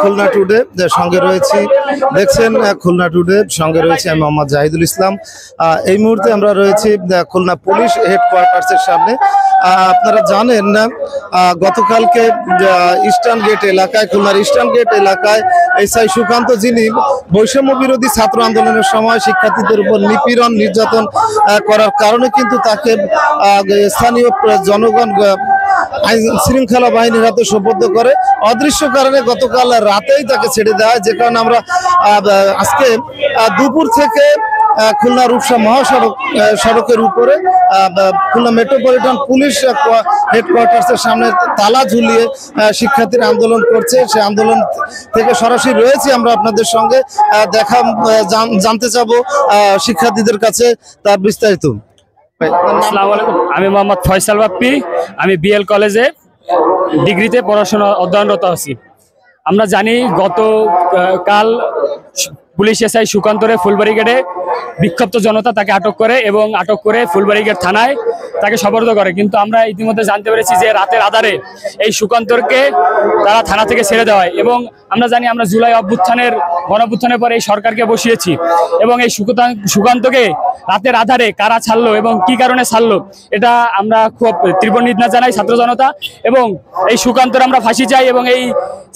Khulna today সঙ্গে রয়েছি, দেখছেন খুলনা টুডে সঙ্গে রয়েছে আমি মোহাম্মদ জাহিদুল ইসলাম। এই মুহূর্তে আমরা রয়েছি খুলনা পুলিশ হেডকোয়ার্টার্সের সামনে। আপনারা জানেন গতকালকে ইস্টার্ন গেট এলাকায়, খুলনার ইস্টার্ন গেট এলাকায় এসআই সুকান্ত, যিনি বৈষম্য বিরোধী ছাত্র আন্দোলনের সময় শিক্ষার্থীদের উপর নিপীড়ন নির্যাতন করার কারণে কিন্তু তাকে স্থানীয় জনগণ আইন শৃঙ্খলা বাহিনীর হাতে সোপর্দ করে। অদৃশ্য কারণে গতকাল রাতেই তাকে ছেড়ে দেওয়া হয়, যে কারণে আমরা আজকে দুপুর থেকে খুলনা রূপসা সড়কের উপরে খুলনা মেট্রোপলিটন পুলিশ হেডকোয়ার্টার্সের সামনে তালা ঝুলিয়ে শিক্ষার্থীরা আন্দোলন করছে। সেই আন্দোলন থেকে সরাসরি রয়েছি আমরা আপনাদের সঙ্গে, জানতে চাবো শিক্ষার্থীদের কাছে তার বিস্তারিত। আসসালামু আলাইকুম, আমি মোহাম্মদ ফয়সাল বাপ্পি। আমি বিএল কলেজে ডিগ্রিতে পড়াশোনা অধ্যয়নরত আছি। আমরা জানি গতকাল পুলিশ এসআই সুকান্তরে ফুলবাড়ি গেটে বিক্ষুব্ধ জনতা তাকে আটক করে এবং আটক করে ফুলবাড়ি গেট থানায় তাকে সোপর্দ করে। কিন্তু আমরা ইতিমধ্যে জানতে পেরেছি যে রাতের আধারে এই সুকান্তরকে তারা থানা থেকে ছেড়ে দেওয়া হয়। এবং আমরা জানি আমরা জুলাই গণঅভ্যুত্থানের পরে এই সরকারকে বসিয়েছি, এবং এই সুকান্তকে রাতের আধারে কারা ছাড়লো এবং কি কারণে ছাড়লো এটা আমরা খুব তীব্র নিন্দা জানাই ছাত্র জনতা। এবং এই সুকান্তর আমরা ফাঁসি চাই, এবং এই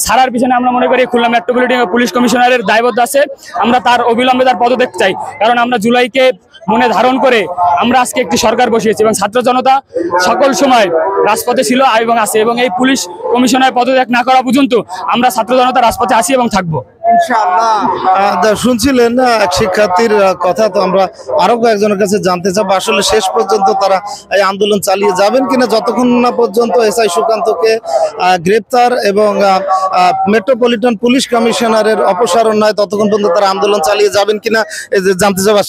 ছাড়ার পিছনে আমরা মনে করি খুলনা মেট্রোপলিটন পুলিশ কমিশনারের দায়বদ্ধ আছে। আমরা তার অবিলম্বে তার পদত্যাগ চাই, কারণ আমরা জুলাইকে মনে ধারণ করে আমরা আজকে একটি সরকার বসিয়েছি, এবং ছাত্র জনতা সকল সময় রাজপথে ছিল এবং আছে। এবং এই পুলিশ কমিশনার পদত্যাগ না করা পর্যন্ত আমরা ছাত্র জনতা রাজপথে আসি এবং থাকবো। শুনছিলেন এক শিক্ষার্থীর কথা, তো আমরা আরো কয়েকজনের কাছে জানতে চাবো আসলে শেষ পর্যন্ত তারা এই আন্দোলন চালিয়ে যাবেন কিনা, যতক্ষণ না পর্যন্ত এসআই সুকান্তকে গ্রেপ্তার এবং মেট্রোপলিটন পুলিশ কমিশনারের অপসারণ নয় ততক্ষণ পর্যন্ত তারা আন্দোলন চালিয়ে যাবেন কিনা জানতে চাবো।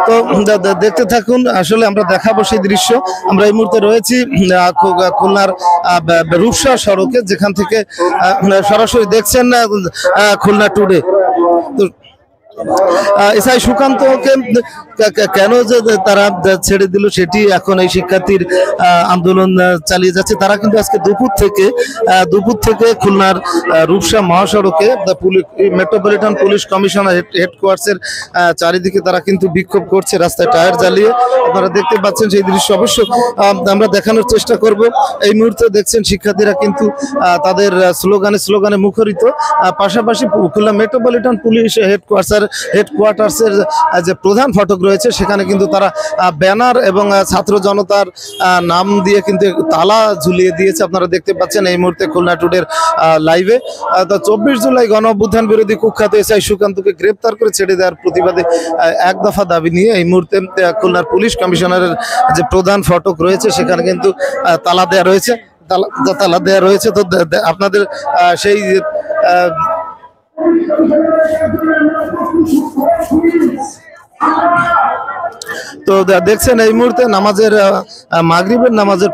তো দেখতে থাকুন, আসলে আমরা দেখাবো সেই দৃশ্য। আমরা এই মুহূর্তে রয়েছি খুলনার রূপসা সড়কে, যেখান থেকে সরাসরি দেখছেন খুলনা টুডে। এসআই সুকান্তকে কেন যে তারা ছেড়ে দিল সেটি এখন এই শিক্ষার্থীর আন্দোলন চালিয়ে যাচ্ছে। তারা কিন্তু আজকে দুপুর থেকে খুলনার রূপসা মহাসড়কে মেট্রোপলিটন পুলিশ কমিশনার হেডকোয়ার্টার্সের চারিদিকে তারা কিন্তু বিক্ষোভ করছে, রাস্তায় টায়ার জ্বালিয়ে। আপনারা দেখতে পাচ্ছেন সেই দৃশ্য, অবশ্য আমরা দেখানোর চেষ্টা করব। এই মুহূর্তে দেখছেন শিক্ষার্থীরা কিন্তু তাদের স্লোগানে মুখরিত। পাশাপাশি খুলনা মেট্রোপলিটন পুলিশ হেডকোয়ার্টার্সের যে প্রধান ফটক রয়েছে সেখানে কিন্তু তারা ব্যানার এবং ছাত্র জনতার নাম দিয়ে কিন্তু তালা ঝুলিয়ে দিয়েছে। আপনারা দেখতে পাচ্ছেন এই মুহূর্তে খুলনা টুডের লাইভে। তো 24 জুলাই গণঅভ্যুত্থান বিরোধী কুখ্যাত এসআই সুকান্তকে গ্রেপ্তার করে ছেড়ে দেওয়ার প্রতিবাদে এক দফা দাবি নিয়ে এই মুহূর্তে খুলনার পুলিশ কমিশনারের যে প্রধান ফটক রয়েছে সেখানে কিন্তু তালা দেওয়া রয়েছে। তো আপনাদের সেই তো দেখছেন এই মুহূর্তে মাগরিবের নামাজের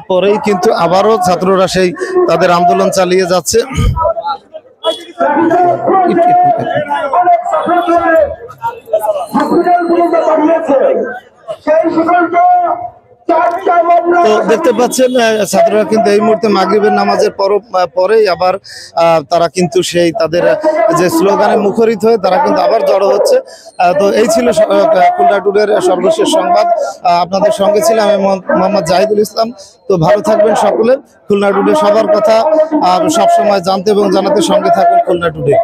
পরে কিন্তু আবারও ছাত্ররা সেই তাদের আন্দোলন চালিয়ে যাচ্ছে। তো দেখতে পাচ্ছেন ছাত্ররা কিন্তু এই মুহূর্তে মাগরিবের নামাজের পরেই আবার তারা কিন্তু সেই তাদের যে স্লোগানে মুখরিত হয়ে তারা কিন্তু আবার জড়ো হচ্ছে। তো এই ছিল খুলনা টুডের সর্বশেষ সংবাদ। আপনাদের সঙ্গে ছিলাম আমি মোহাম্মদ জাহিদুল ইসলাম। তো ভালো থাকবেন সকলে। খুলনা টুডে সবার কথা সবসময় জানতে এবং জানাতে সঙ্গে থাকুন খুলনা টুডে।